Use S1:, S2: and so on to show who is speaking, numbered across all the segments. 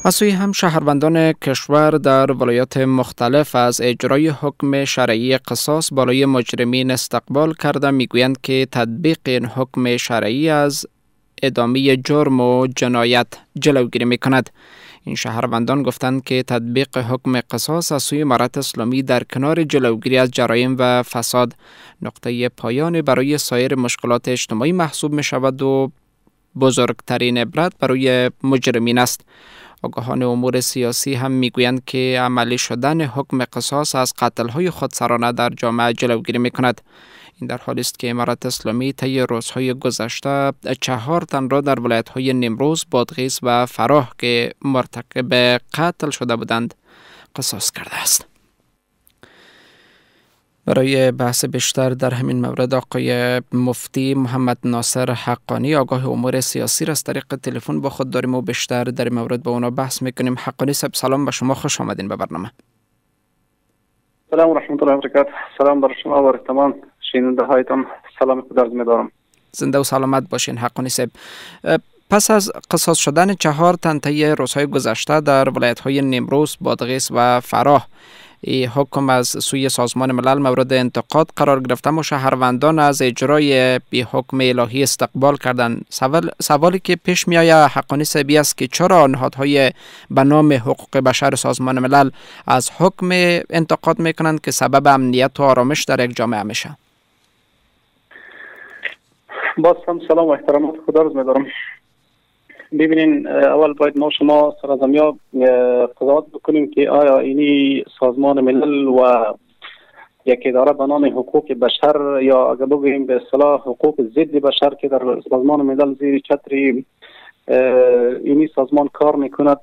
S1: از سوی هم شهروندان کشور در ولایات مختلف از اجرای حکم شرعی قصاص بالای مجرمین استقبال کرده میگویند که تطبیق این حکم شرعی از ادامه جرم و جنایت جلوگیری میکند. این شهروندان گفتند که تطبیق حکم قصاص از سوی امارت اسلامی در کنار جلوگیری از جرایم و فساد نقطه پایان برای سایر مشکلات اجتماعی محسوب می شود و بزرگترین عبرت برای مجرمین است. آگاهان امور سیاسی هم میگویند که عملی شدن حکم قصاص از قتل‌های خودسرانه در جامعه جلوگیری میکند. این در حالی است که امارت اسلامی طی روزهای گذشته 4 تن را در ولایت‌های نیمروز، بادغیس و فراه که مرتکب قتل شده بودند قصاص کرده است. برای بحث بیشتر در همین مورد آقای مفتی محمد ناصر حقانی آگاه امور سیاسی را از طریق تلفن با خود داریم و بیشتر در مورد با اونا بحث میکنیم. حقانی صاحب سلام به شما، خوش آمدین به برنامه.
S2: سلام و رحمت الله و برکاته. سلام بر شما و تمام شنونده هایتان، سلام خود عرض می‌دارم.
S1: زنده و سلامت باشین حقانی صاحب. پس از قصاص شدن 4 تن طی روزهای گذشته در ولایت‌های نیمروز، بادغیس و فراه، این حکم از سوی سازمان ملل مورد انتقاد قرار گرفته و شهروندان از اجرای بی حکم الهی استقبال کردند. سوالی که پیش می آید حقانی صاحبی است که چرا نهادهای به نام حقوق بشر سازمان ملل از حکم انتقاد می کنند که سبب امنیت و آرامش در یک جامعه میشه؟
S2: باز هم سلام و احترامات خدا عرض می‌دارم. ببینین، اول باید ما شما سرزمیا قضاوت بکنیم که آیا اینی سازمان ملل و یک اداره به نام حقوق بشر یا اگر بگوییم به اصطلاح حقوق ضد بشر که در سازمان ملل زیر چتر اینی سازمان کار میکند،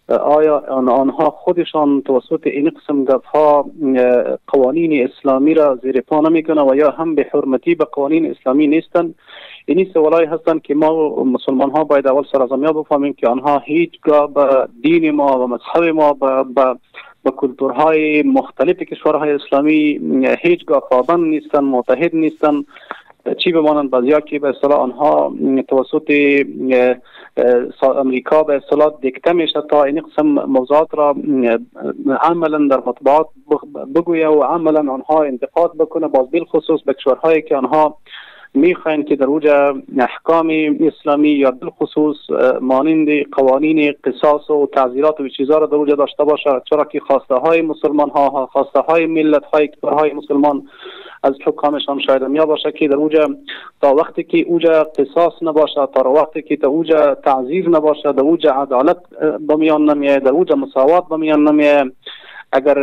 S2: آیا آنها خودشان توسط این قسم گپ‌ها قوانین اسلامی را زیر پا نمیکنند و یا هم به حرمتی به قوانین اسلامی نیستند؟ اینی سوالای هستند که ما مسلمان ها باید اول سرزمیا بفهمیم که آنها هیچگاه به دین ما و مذهب ما به کلتورهای مختلف کشورهای اسلامی هیچگاه پابند نیستند، متحد نیستند. چی بمانند بعضیا که به اصطلاح آنها توسط امریکا به اصطلاح دیکته میشه تا این قسم موضوعات را عملا در مطبوعات بگویه و عملا آنها انتقاد بکنه، باز بالخصوص به کشورهایی که آنها میخواین که در اوجه احکام اسلامی یا بالخصوص مانند قوانین قصاص و تعزیرات و چیزا را در اوجه داشته باشه، چرا که خواسته های مسلمان ها، خواسته های ملت های کشورهای مسلمان از حکامشان شاید میا باشه که در اوجه تا وقتی که اوجه قصاص نباشه، تا وقتی که در اوجه تعزیر نباشه، در اوجه عدالت بمیان نمیه، در اوجه مساوات بمیان نمیه. اگر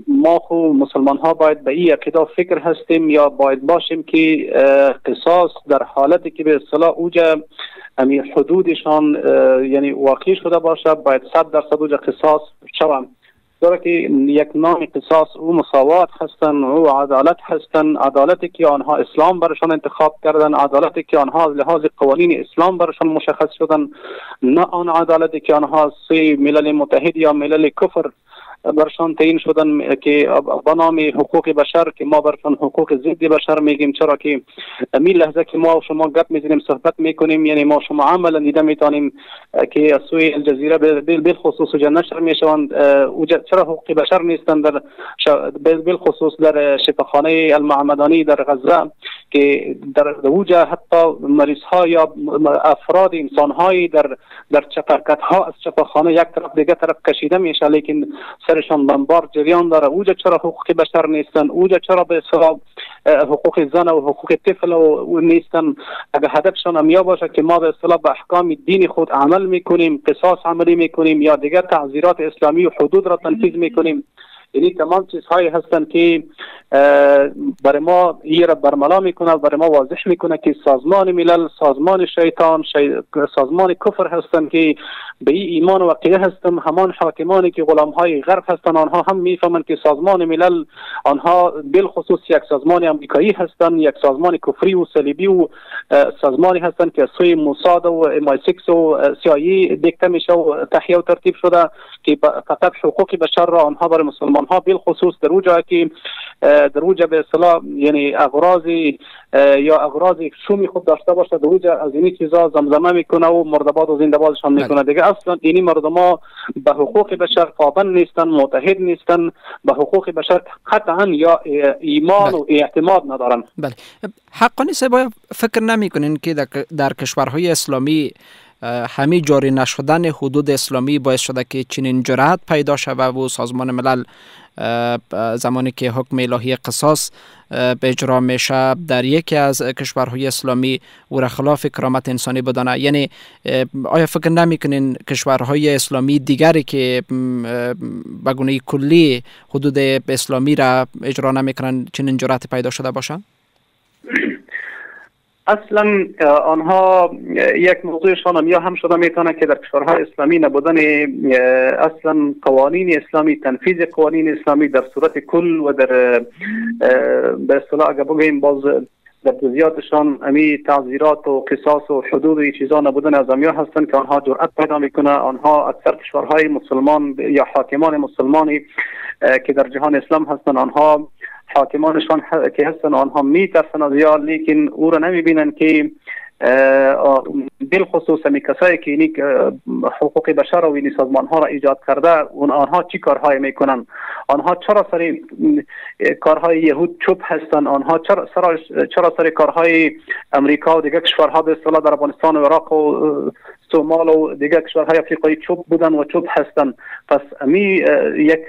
S2: ما خو مسلمان ها باید به این عقیده فکر هستیم یا باید باشیم که قصاص در حالتی که به اصطلاح اوجه حدودشان یعنی واقعی شده باشه، باید 100% اوجه قصاص شوند. چرا که یک نام قصاص او مساوات هستن، او عدالت هستن، عدالتی که آنها اسلام برشان انتخاب کردن، عدالتی که آنها از لحاظ قوانین اسلام برشان مشخص شدن، نه آن عدالتی که آنها سوی ملل متحد یا ملل کفر برشان تعیین شدن که به نام حقوق بشر که ما برشان حقوق ضد بشر میگیم. چرا که می لحظه که ما و شما گپ میزنیم، صحبت میکنیم، یعنی ما شما عملا دیده میتونیم که از سوی الجزیره بالخصوص نشر میشوند چرا حقوق بشر نیستند در بالخصوص در شفاخانه المعمدانی در غزه که در اوجه حتی مریض ها یا افراد انسان های در چپرکت ها از شفاخانه یک طرف دیگه طرف کشیده میشه، لیکن سرشان بمبار جریان داره. اوجه چرا حقوق بشر نیستن؟ اوجه چرا به اصطلاح حقوق زن و حقوق طفل و نیستن؟ اگر هدفشان امیا باشه که ما به اصطلاح به احکام دین خود عمل میکنیم، قصاص عملی میکنیم یا دیگر تعزیرات اسلامی و حدود را تنفیذ میکنیم، یعنی تمام چیزهایی هستند که برای ما این را برملا میکنه، برای ما واضح میکنه که سازمان ملل سازمان شیطان سازمان کفر هستند که به این ایمان و عقیده هستند. همان حاکمانی که غلام های غرب هستند آنها هم میفهمند که سازمان ملل آنها بالخصوص یک سازمان امریکایی هستند، یک سازمان کفری و صلیبی و سازمانی هستند که سوی موساد و MI6 و CIA دیکته میشه و تهیه و ترتیب شده که فقط حقوق بشر را آنها برای مسلمان مسلمان ها بالخصوص در اونجا که در اونجا به اصطلاح یعنی اغراضی یا اغراضی شومی خود داشته باشه در اونجا از این چیزا زمزمه میکنه و مردباد و زنده‌بادشان میکنه. دیگه اصلا اینی مردم ها به حقوق بشر پابند نیستن، متحد نیستن، به حقوق بشر قطعا یا ایمان و اعتماد ندارن.
S1: بله، حقانی صاحب فکر نمیکنین که در کشورهای اسلامی همین جاری نشدن حدود اسلامی باعث شده که چنین جرأت پیدا شود و سازمان ملل زمانی که حکم الهی قصاص به اجرا میشه در یکی از کشورهای اسلامی او را خلاف کرامت انسانی بدانه؟ یعنی آیا فکر نمیکنین کشورهای اسلامی دیگری که به گونه کلی حدود اسلامی را اجرا نمیکنن چنین جرأت پیدا شده باشه؟
S2: اصلا آنها یک موضوعشان یا هم شده میتونه که در کشورهای اسلامی نبودن اصلا قوانین اسلامی، تنفیذ قوانین اسلامی در صورت کل و در به اصطلاح اگر بگیم باز در جزئیاتشان امی تعزیرات و قصاص و حدود و چیزا نبودن از امیا هستند که آنها جرأت پیدا میکنه. آنها اکثر کشورهای مسلمان یا حاکمان مسلمانی که در جهان اسلام هستند، آنها حاکمانشان که هستن آنها میترسن از یا، لیکن او را نمیبینن که بالخصوص همی کسایی که اینی حقوق بشر و اینی سازمان ها را ایجاد کرده آنها چی کارهای میکنن؟ آنها چرا سری کارهای یهود چوب هستن؟ آنها چرا سری کارهای امریکا و دیگر کشورها به اصطلاح در افغانستان و عراق و سومال و دیگر کشورهای افریقایی چوب بودن و چوب هستن؟ پس امی یک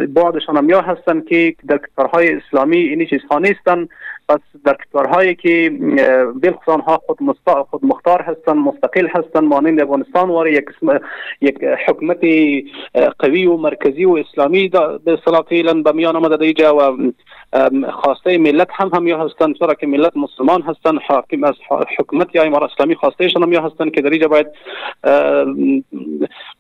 S2: بعدشان هم یا هستن که در کشورهای اسلامی اینی چیزها نیستن. پس در کشورهایی که بالخصوص آنها خود مختار هستن، مستقل هستن، مانند افغانستان واره یک حکومت قوی و مرکزی و اسلامی به اصطلاح فعلا به میان آمده در اینجا و خواسته ملت هم یا هستن، چرا که ملت مسلمان هستن، حاکم از حکومت یا امارت اسلامی خواستهشان هم یا هستن که در اینجا باید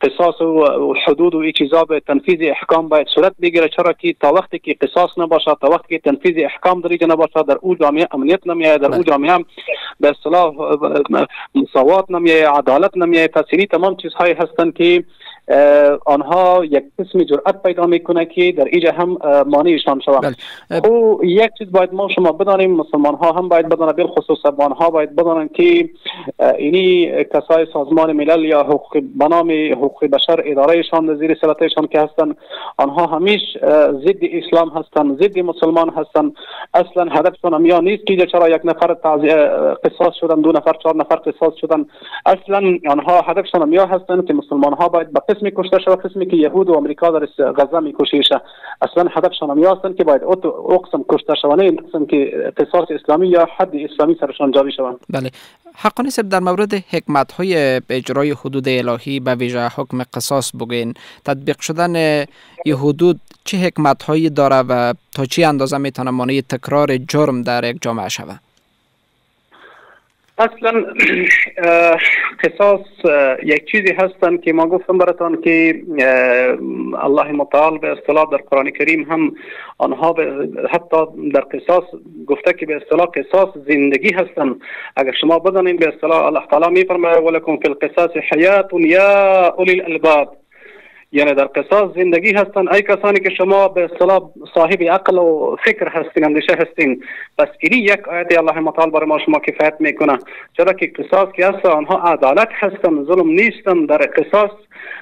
S2: قصاص و حدود و این چیزا به تنفیذ احکام باید صورت بگیره، چرا که تا وقتی که قصاص نباشه، تا وقتی که تنفیذ احکام در اینجا نباشه، در او جامعه امنیت نمیاد، در او جامعه به اصطلاح مساوات نمیاد، عدالت نمیاد. پس این تمام چیزهایی هستن که آنها یک قسم جرأت پیدا میکنه که در اینجا هم مانعشان شود. او یک چیز باید ما شما بدانیم، مسلمان ها هم باید بدانند، بالخصوص افغان ها باید بدانند که اینی کسای سازمان ملل یا حقوق بنام حقوق بشر ادارهشان زیر سلطهشان که هستن، آنها همیش ضد اسلام هستن، ضد مسلمان هستن. اصلا هدفشون هم یا نیست که چرا یک نفر قصاص شدن، دو نفر، چهار نفر قصاص شدن. اصلا آنها هدفشون هم یا هستن که مسلمان ها باید به قسمی کشته شود، قسمی که یهود و آمریکا در غزه میکشیشه. اصلا هدفشان هم یا هستن که باید او قسم کشته شوند، این قسم که قصاص اسلامی یا حد اسلامی سرشان جاری شوند.
S1: بله، حقانی صاحب در مورد حکمت های اجرای حدود الهی به ویژه حکم قصاص بگین، تطبیق شدن این حدود چه حکمت هایی داره و تا چه اندازه میتونه مانع تکرار جرم در یک جامعه شود؟
S2: اصلا قصاص یک چیزی هستن که ما گفتم براتان که الله متعال به اصطلاح در قرآن کریم هم آنها حتی در قصاص گفته که به اصطلاح قصاص زندگی هستن. اگر شما بدانید به اصطلاح الله تعالی میفرماید ولکم فی القصاص حیات یا اولی الالباب، یعنی در قصاص زندگی هستن ای کسانی که شما به اصطلاح صاحب عقل و فکر هستین، اندیشه هستین. پس این یک آیت الله متعال برای ما شما کفایت میکنه، چرا که قصاص که هست آنها عدالت هستن، ظلم نیستن. در قصاص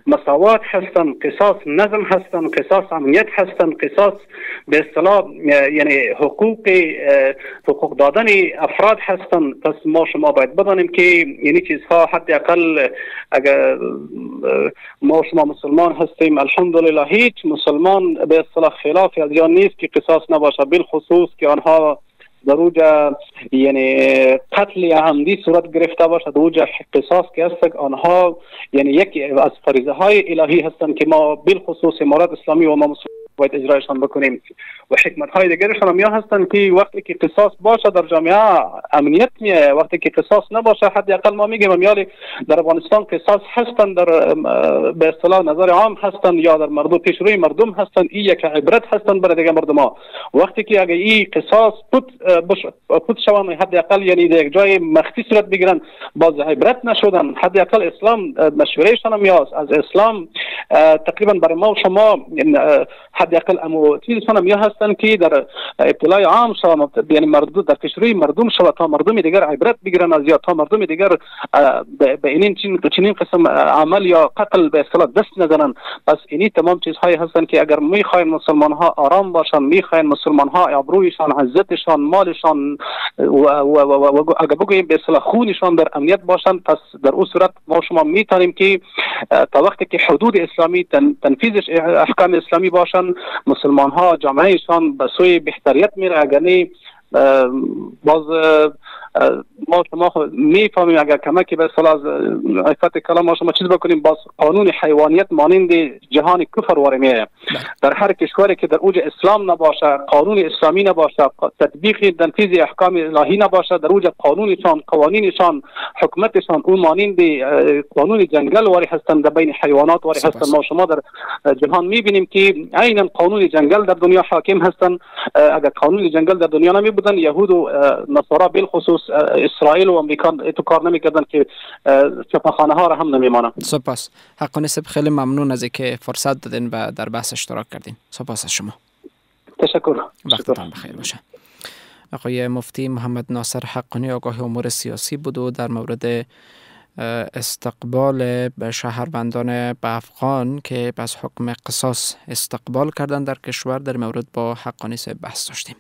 S2: مساوات هستن، قصاص نظم هستن، قصاص امنیت هستن، قصاص به اصطلاح یعنی حقوق دادن افراد هستن. پس ما شما باید بدانیم که یعنی چیزها حداقل اگر ما شما مسلمان هستیم الحمدلله هیچ مسلمان به اصطلاح خلاف از یا نیست که قصاص نباشه، بالخصوص که آنها در اوجا یعنی قتل عمدی صورت گرفته باشه، در اوجا قصاص که هست آنها یعنی یکی از فریضه های الهی هستند که ما بالخصوص امارت اسلامی و ما مسلمان باید اجرایشان بکنیم. و حکمت های دیگرشان هم یا هستند که وقتی که قصاص باشه در جامعه امنیت میه، وقتی که قصاص نباشه حداقل ما میگیم امیالی در افغانستان قصاص هستند، در به اصطلاح نظر عام هستند یا در مردم پیش روی مردم هستند، این یک عبرت هستند برای دیگر مردم ها. وقتی که اگه این قصاص پود شوند حداقل یعنی در یک جای مخفی صورت بگیرن باز عبرت نشدن، حداقل اسلام مشورهشان هم از اسلام تقریبا برای ما و شما حداقل امو چیزشان هم یا هستن که در ابتلای عام شما یعنی مردم در کشوری مردم شما تا مردم دیگر عبرت بگیرن از یا تا مردم دیگر به این چنین قسم عمل یا قتل به اصطلاح دست نزنن. پس اینی تمام چیزهایی هستن که اگر میخواین مسلمان ها آرام باشن، میخواین مسلمان ها ابرویشان، عزتشان، مالشان و اگر بگوییم به اصطلاح خونشان در امنیت باشن، پس در اون صورت ما شما میتونیم که تا وقتی که حدود اسلامی تنفیذش احکام اسلامی باشن، مسلمان ها جامعهشان به سوی بهتریت میره. اگر نه باز ما شما میفهمیم اگر کمکی به اصطلاح عفت کلام ما شما چیز بکنیم، باز قانون حیوانیت مانند جهان کفر وارد میه. در هر کشوری که در اوج اسلام نباشه، قانون اسلامی نباشه، تطبیق تنفیذ احکام الهی نباشه، در اوج قانونشان، قوانینشان، حکومتشان اون مانند قانون جنگل وارد هستند، در بین حیوانات وارد هستند. ما شما در جهان میبینیم که عیناً قانون جنگل در دنیا حاکم هستند. اگر قانون جنگل در دنیا نمی بودن، یهود و نصارا بالخصوص اسرائیل و امریکا تو کار نمیکردن که چپاخانه ها را هم نمیمانند.
S1: سپاس. حقانی صاحب خیلی ممنون از اینکه فرصت دادین و در بحث اشتراک کردین. سپاس از شما.
S2: تشکر.
S1: وقتتان بخیر باشه. آقای مفتی محمد ناصر حقانی آگاه امور سیاسی بود و در مورد استقبال شهروندان به افغان که از حکم قصاص استقبال کردن در کشور در مورد با حقانی صاحب بحث داشتیم.